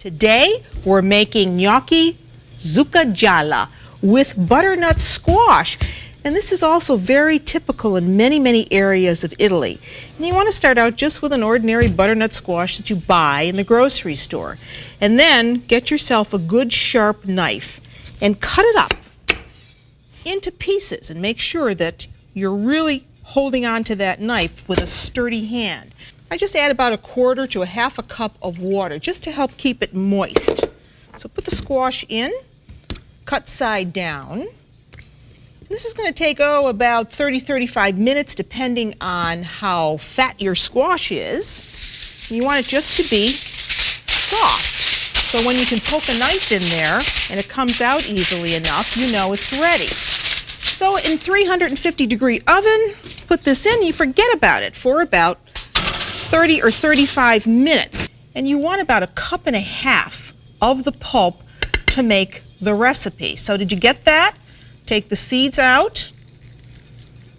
Today we're making gnocchi zucca gialla with butternut squash. And this is also very typical in many areas of Italy. And you want to start out just with an ordinary butternut squash that you buy in the grocery store. And then get yourself a good sharp knife and cut it up into pieces and make sure that you're really holding on to that knife with a sturdy hand. I just add about 1/4 to 1/2 cup of water just to help keep it moist. So put the squash in, cut side down. This is going to take, about 30-35 minutes depending on how fat your squash is. You want it just to be soft. So when you can poke a knife in there and it comes out easily enough, you know it's ready. So in 350-degree oven, put this in, you forget about it for about 30 or 35 minutes. And you want about 1.5 cups of the pulp to make the recipe. So did you get that? Take the seeds out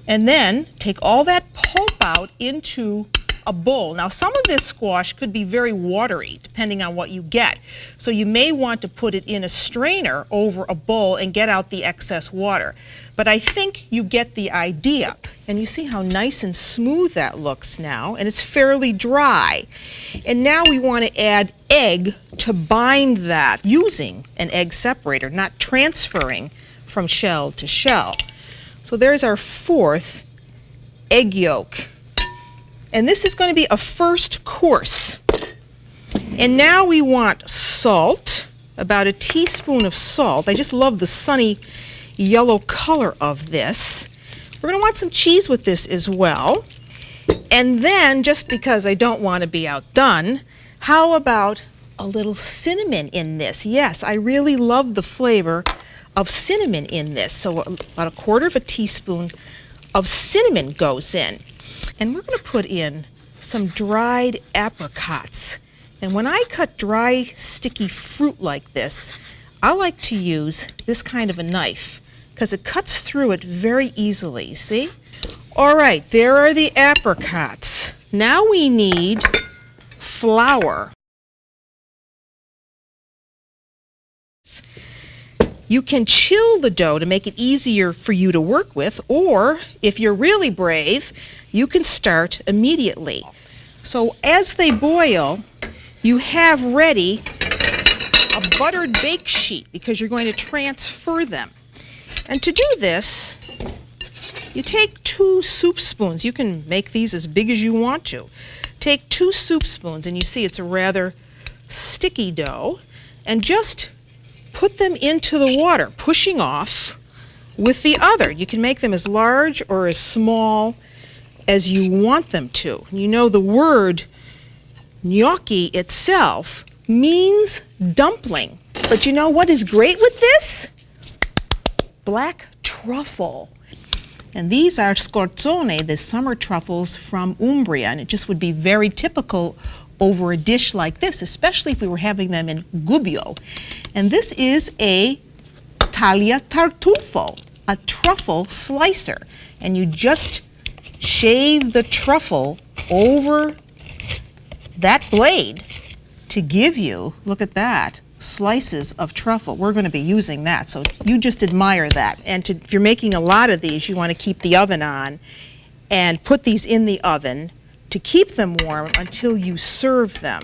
and then take all that pulp out into a bowl. Now some of this squash could be very watery depending on what you get. So you may want to put it in a strainer over a bowl and get out the excess water. But I think you get the idea. And you see how nice and smooth that looks now, and it's fairly dry. And now we want to add egg to bind that using an egg separator, not transferring from shell to shell. So there's our 4th egg yolk. And this is going to be a first course. And now we want salt, about 1 teaspoon of salt. I just love the sunny yellow color of this. We're going to want some cheese with this as well. And then, just because I don't want to be outdone, how about a little cinnamon in this? Yes, I really love the flavor of cinnamon in this. So about 1/4 teaspoon of cinnamon goes in. And we're going to put in some dried apricots. And when I cut dry, sticky fruit like this, I like to use this kind of a knife because it cuts through it very easily, see? All right, there are the apricots. Now we need flour. You can chill the dough to make it easier for you to work with, or if you're really brave, you can start immediately. So as they boil, you have ready a buttered bake sheet because you're going to transfer them. And to do this, you take 2 soup spoons. You can make these as big as you want to. Take 2 soup spoons, and you see it's a rather sticky dough, and just put them into the water, pushing off with the other. You can make them as large or as small as you want them to. You know, the word gnocchi itself means dumpling. But you know what is great with this? Black truffle. And these are scorzone, the summer truffles from Umbria, and it just would be very typical over a dish like this, especially if we were having them in gubbio. And this is a taglia tartufo, a truffle slicer. And you just shave the truffle over that blade to give you, look at that, slices of truffle. We're going to be using that, so you just admire that. And if you're making a lot of these, you want to keep the oven on and put these in the oven to keep them warm until you serve them.